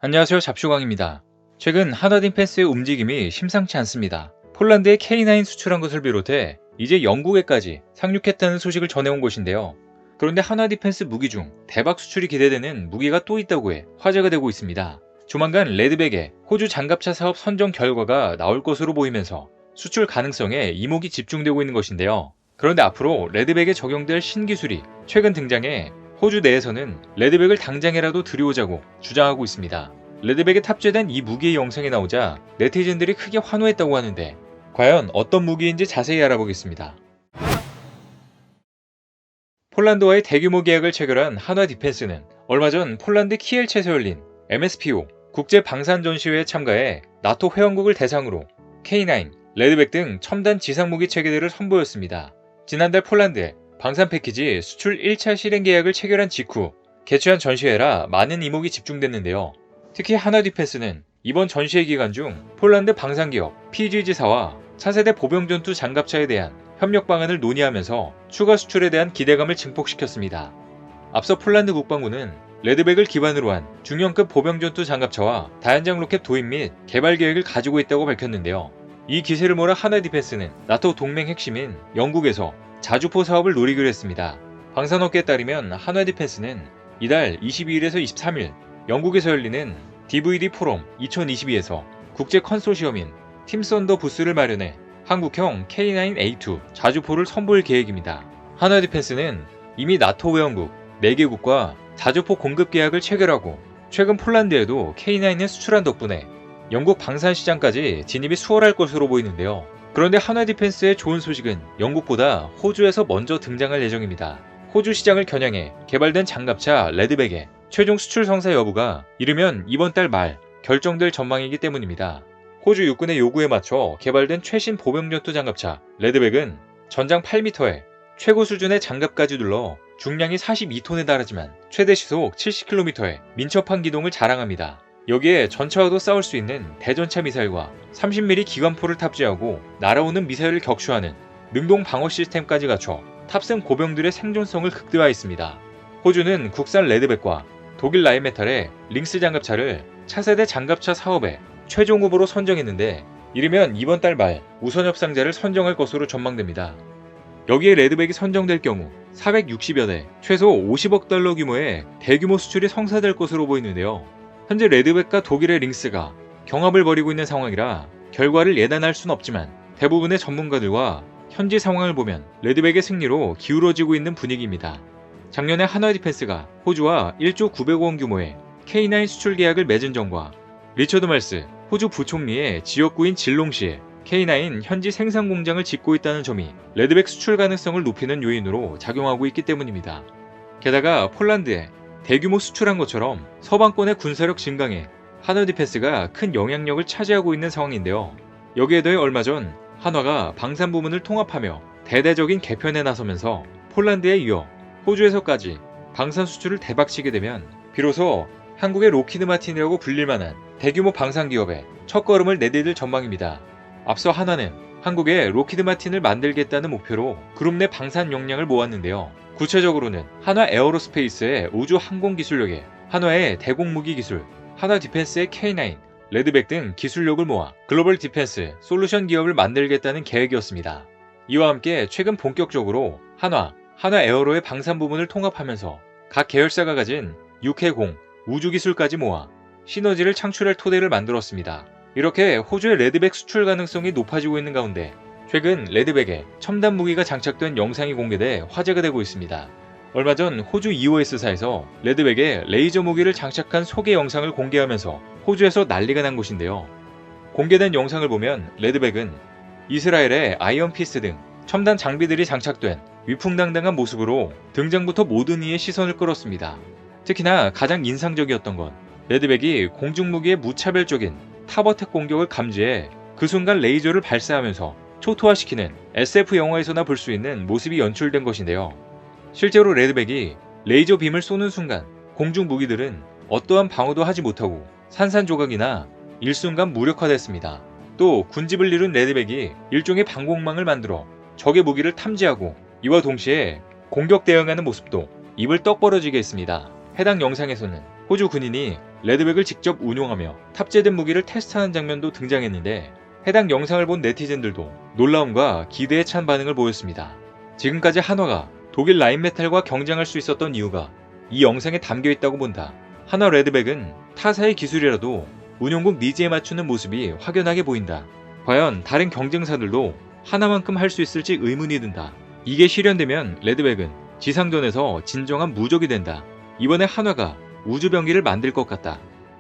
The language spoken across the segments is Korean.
안녕하세요. 잡슈광입니다. 최근 한화디펜스의 움직임이 심상치 않습니다. 폴란드에 K9 수출한 것을 비롯해 이제 영국에까지 상륙했다는 소식을 전해온 것인데요. 그런데 한화디펜스 무기 중 대박 수출이 기대되는 무기가 또 있다고 해 화제가 되고 있습니다. 조만간 레드백의 호주 장갑차 사업 선정 결과가 나올 것으로 보이면서 수출 가능성에 이목이 집중되고 있는 것인데요. 그런데 앞으로 레드백에 적용될 신기술이 최근 등장해 호주 내에서는 레드백을 당장이라도 들여오자고 주장하고 있습니다. 레드백에 탑재된 이 무기의 영상이 나오자 네티즌들이 크게 환호했다고 하는데 과연 어떤 무기인지 자세히 알아보겠습니다. 폴란드와의 대규모 계약을 체결한 한화디펜스는 얼마 전 폴란드 키엘체에서 열린 MSPO 국제방산전시회에 참가해 나토 회원국을 대상으로 K9, 레드백 등 첨단 지상무기 체계들을 선보였습니다. 지난달 폴란드에 방산 패키지 수출 1차 실행 계약을 체결한 직후 개최한 전시회라 많은 이목이 집중됐는데요. 특히 한화디펜스는 이번 전시회 기간 중 폴란드 방산기업 PGG사와 차세대 보병전투 장갑차에 대한 협력 방안을 논의하면서 추가 수출에 대한 기대감을 증폭시켰습니다. 앞서 폴란드 국방부는 레드백을 기반으로 한 중형급 보병전투 장갑차와 다연장 로켓 도입 및 개발 계획을 가지고 있다고 밝혔는데요. 이 기세를 몰아 한화디펜스는 나토 동맹 핵심인 영국에서 자주포 사업을 노리기로 했습니다. 방산업계에 따르면 한화디펜스는 이달 22일에서 23일 영국에서 열리는 DVD 포럼 2022에서 국제 컨소시엄인 팀썬더 부스를 마련해 한국형 K9A2 자주포를 선보일 계획입니다. 한화디펜스는 이미 나토 회원국 4개국과 자주포 공급 계약을 체결하고 최근 폴란드에도 K9을 수출한 덕분에 영국 방산 시장까지 진입이 수월할 것으로 보이는데요. 그런데 한화디펜스의 좋은 소식은 영국보다 호주에서 먼저 등장할 예정입니다. 호주 시장을 겨냥해 개발된 장갑차 레드백의 최종 수출 성사 여부가 이르면 이번 달 말 결정될 전망이기 때문입니다. 호주 육군의 요구에 맞춰 개발된 최신 보병전투 장갑차 레드백은 전장 8m에 최고 수준의 장갑까지 둘러 중량이 42톤에 달하지만 최대 시속 70km의 민첩한 기동을 자랑합니다. 여기에 전차와도 싸울 수 있는 대전차 미사일과 30mm 기관포를 탑재하고 날아오는 미사일을 격추하는 능동 방어 시스템까지 갖춰 탑승 고병들의 생존성을 극대화했습니다. 호주는 국산 레드백과 독일 라인메탈의 링스 장갑차를 차세대 장갑차 사업에 최종 후보로 선정했는데 이르면 이번 달 말 우선 협상자를 선정할 것으로 전망됩니다. 여기에 레드백이 선정될 경우 460여 대, 최소 50억 달러 규모의 대규모 수출이 성사될 것으로 보이는데요. 현재 레드백과 독일의 링스가 경합을 벌이고 있는 상황이라 결과를 예단할 순 없지만 대부분의 전문가들과 현지 상황을 보면 레드백의 승리로 기울어지고 있는 분위기입니다. 작년에 한화디펜스가 호주와 1조 900억 원 규모의 K9 수출 계약을 맺은 점과 리처드 말스 호주 부총리의 지역구인 질롱시에 K9 현지 생산 공장을 짓고 있다는 점이 레드백 수출 가능성을 높이는 요인으로 작용하고 있기 때문입니다. 게다가 폴란드에 대규모 수출한 것처럼 서방권의 군사력 증강에 한화디펜스가 큰 영향력을 차지하고 있는 상황인데요. 여기에 더해 얼마 전 한화가 방산 부문을 통합하며 대대적인 개편에 나서면서 폴란드에 이어 호주에서까지 방산 수출을 대박치게 되면 비로소 한국의 로키드 마틴이라고 불릴 만한 대규모 방산 기업의 첫걸음을 내디딜 전망입니다. 앞서 한화는 한국에 로키드 마틴을 만들겠다는 목표로 그룹 내 방산 역량을 모았는데요. 구체적으로는 한화 에어로스페이스의 우주 항공 기술력에 한화의 대공무기 기술, 한화 디펜스의 K9, 레드백 등 기술력을 모아 글로벌 디펜스 솔루션 기업을 만들겠다는 계획이었습니다. 이와 함께 최근 본격적으로 한화 에어로의 방산 부문을 통합하면서 각 계열사가 가진 육해공, 우주 기술까지 모아 시너지를 창출할 토대를 만들었습니다. 이렇게 호주의 레드백 수출 가능성이 높아지고 있는 가운데 최근 레드백에 첨단 무기가 장착된 영상이 공개돼 화제가 되고 있습니다. 얼마 전 호주 EOS사에서 레드백에 레이저 무기를 장착한 소개 영상을 공개하면서 호주에서 난리가 난 곳인데요. 공개된 영상을 보면 레드백은 이스라엘의 아이언피스 등 첨단 장비들이 장착된 위풍당당한 모습으로 등장부터 모든 이의 시선을 끌었습니다. 특히나 가장 인상적이었던 건 레드백이 공중무기의 무차별적인 탑어택 공격을 감지해 그 순간 레이저를 발사하면서 초토화시키는 SF 영화에서나 볼 수 있는 모습이 연출된 것인데요. 실제로 레드백이 레이저 빔을 쏘는 순간 공중 무기들은 어떠한 방어도 하지 못하고 산산조각이나 일순간 무력화됐습니다. 또 군집을 이룬 레드백이 일종의 방공망을 만들어 적의 무기를 탐지하고 이와 동시에 공격 대응하는 모습도 입을 떡 벌어지게 했습니다. 해당 영상에서는 호주 군인이 레드백을 직접 운용하며 탑재된 무기를 테스트하는 장면도 등장했는데 해당 영상을 본 네티즌들도 놀라움과 기대에 찬 반응을 보였습니다. 지금까지 한화가 독일 라인메탈과 경쟁할 수 있었던 이유가 이 영상에 담겨 있다고 본다. 한화 레드백은 타사의 기술이라도 운용국 니즈에 맞추는 모습이 확연하게 보인다. 과연 다른 경쟁사들도 하나만큼 할 수 있을지 의문이 든다. 이게 실현되면 레드백은 지상전에서 진정한 무적이 된다. 이번에 한화가 우주병기를 만들 것 같다.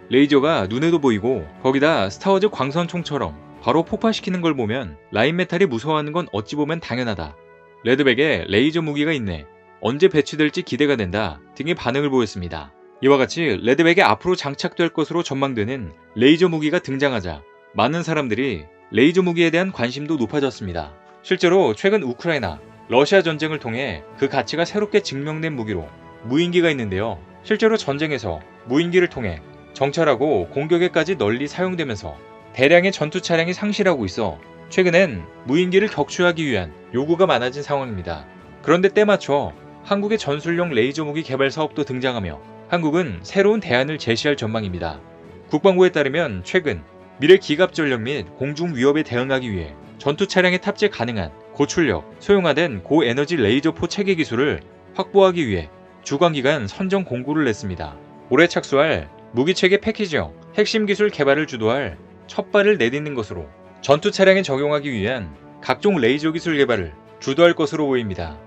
레이저가 눈에도 보이고 거기다 스타워즈 광선총처럼 바로 폭파시키는 걸 보면 라인메탈이 무서워하는 건 어찌 보면 당연하다. 레드백에 레이저 무기가 있네. 언제 배치될지 기대가 된다 등의 반응을 보였습니다. 이와 같이 레드백에 앞으로 장착될 것으로 전망되는 레이저 무기가 등장하자 많은 사람들이 레이저 무기에 대한 관심도 높아졌습니다. 실제로 최근 우크라이나, 러시아 전쟁을 통해 그 가치가 새롭게 증명된 무기로 무인기가 있는데요. 실제로 전쟁에서 무인기를 통해 정찰하고 공격에까지 널리 사용되면서 대량의 전투 차량이 상실하고 있어 최근엔 무인기를 격추하기 위한 요구가 많아진 상황입니다. 그런데 때맞춰 한국의 전술용 레이저 무기 개발 사업도 등장하며 한국은 새로운 대안을 제시할 전망입니다. 국방부에 따르면 최근 미래 기갑 전력 및 공중 위협에 대응하기 위해 전투 차량에 탑재 가능한 고출력, 소형화된 고에너지 레이저포 체계 기술을 확보하기 위해 주관기관 선정 공고를 냈습니다. 올해 착수할 무기체계 패키지형 핵심 기술 개발을 주도할 첫 발을 내딛는 것으로 전투 차량에 적용하기 위한 각종 레이저 기술 개발을 주도할 것으로 보입니다.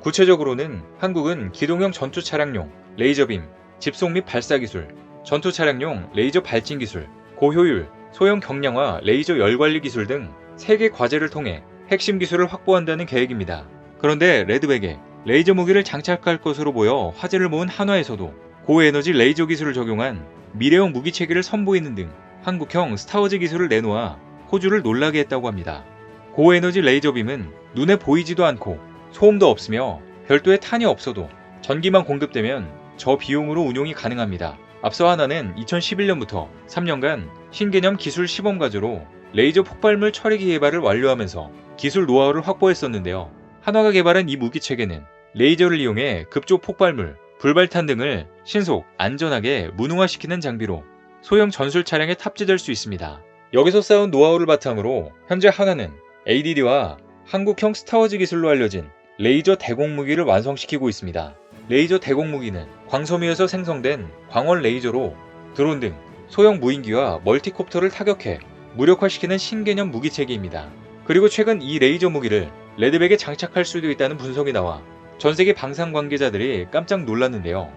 구체적으로는 한국은 기동형 전투 차량용 레이저빔, 집속 및 발사 기술, 전투 차량용 레이저 발진 기술, 고효율, 소형 경량화 레이저 열관리 기술 등 3개 과제를 통해 핵심 기술을 확보한다는 계획입니다. 그런데 레드백에 레이저 무기를 장착할 것으로 보여 화제를 모은 한화에서도 고에너지 레이저 기술을 적용한 미래형 무기 체계를 선보이는 등 한국형 스타워즈 기술을 내놓아 호주를 놀라게 했다고 합니다. 고에너지 레이저빔은 눈에 보이지도 않고 소음도 없으며 별도의 탄이 없어도 전기만 공급되면 저비용으로 운용이 가능합니다. 앞서 한화는 2011년부터 3년간 신개념 기술 시범 과제로 레이저 폭발물 처리기 개발을 완료하면서 기술 노하우를 확보했었는데요. 한화가 개발한 이 무기 체계는 레이저를 이용해 급조 폭발물, 불발탄 등을 신속, 안전하게 무능화시키는 장비로 소형 전술 차량에 탑재될 수 있습니다. 여기서 쌓은 노하우를 바탕으로 현재 한화는 ADD와 한국형 스타워즈 기술로 알려진 레이저 대공 무기를 완성시키고 있습니다. 레이저 대공 무기는 광섬유에서 생성된 광원 레이저로 드론 등 소형 무인기와 멀티콥터를 타격해 무력화시키는 신개념 무기 체계입니다. 그리고 최근 이 레이저 무기를 레드백에 장착할 수도 있다는 분석이 나와 전세계 방산 관계자들이 깜짝 놀랐는데요.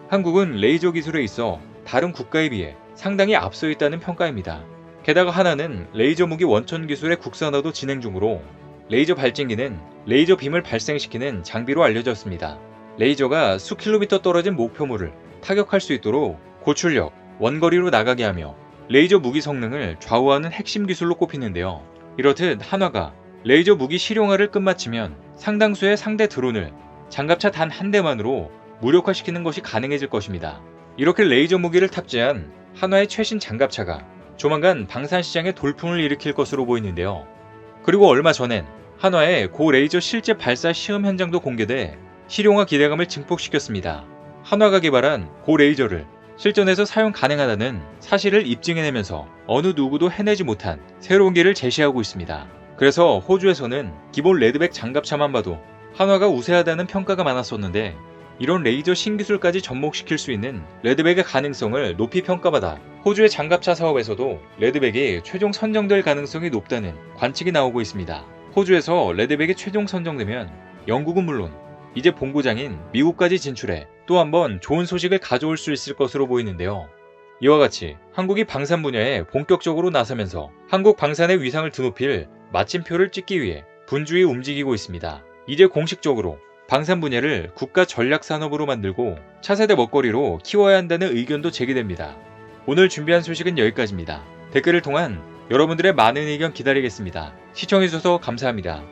한국은 레이저 기술에 있어 다른 국가에 비해 상당히 앞서 있다는 평가입니다. 게다가 한화는 레이저 무기 원천 기술의 국산화도 진행 중으로 레이저 발진기는 레이저 빔을 발생시키는 장비로 알려졌습니다. 레이저가 수킬로미터 떨어진 목표물을 타격할 수 있도록 고출력, 원거리로 나가게 하며 레이저 무기 성능을 좌우하는 핵심 기술로 꼽히는데요. 이렇듯 한화가 레이저 무기 실용화를 끝마치면 상당수의 상대 드론을 장갑차 단 한 대만으로 무력화시키는 것이 가능해질 것입니다. 이렇게 레이저 무기를 탑재한 한화의 최신 장갑차가 조만간 방산시장에 돌풍을 일으킬 것으로 보이는데요. 그리고 얼마 전엔 한화의 고 레이저 실제 발사 시험 현장도 공개돼 실용화 기대감을 증폭시켰습니다. 한화가 개발한 고 레이저를 실전에서 사용 가능하다는 사실을 입증해내면서 어느 누구도 해내지 못한 새로운 길을 제시하고 있습니다. 그래서 호주에서는 기본 레드백 장갑차만 봐도 한화가 우세하다는 평가가 많았었는데 이런 레이저 신기술까지 접목시킬 수 있는 레드백의 가능성을 높이 평가받아 호주의 장갑차 사업에서도 레드백이 최종 선정될 가능성이 높다는 관측이 나오고 있습니다. 호주에서 레드백이 최종 선정되면 영국은 물론 이제 본고장인 미국까지 진출해 또 한 번 좋은 소식을 가져올 수 있을 것으로 보이는데요. 이와 같이 한국이 방산 분야에 본격적으로 나서면서 한국 방산의 위상을 드높일 마침표를 찍기 위해 분주히 움직이고 있습니다. 이제 공식적으로 방산 분야를 국가 전략 산업으로 만들고 차세대 먹거리로 키워야 한다는 의견도 제기됩니다. 오늘 준비한 소식은 여기까지입니다. 댓글을 통한 여러분들의 많은 의견 기다리겠습니다. 시청해주셔서 감사합니다.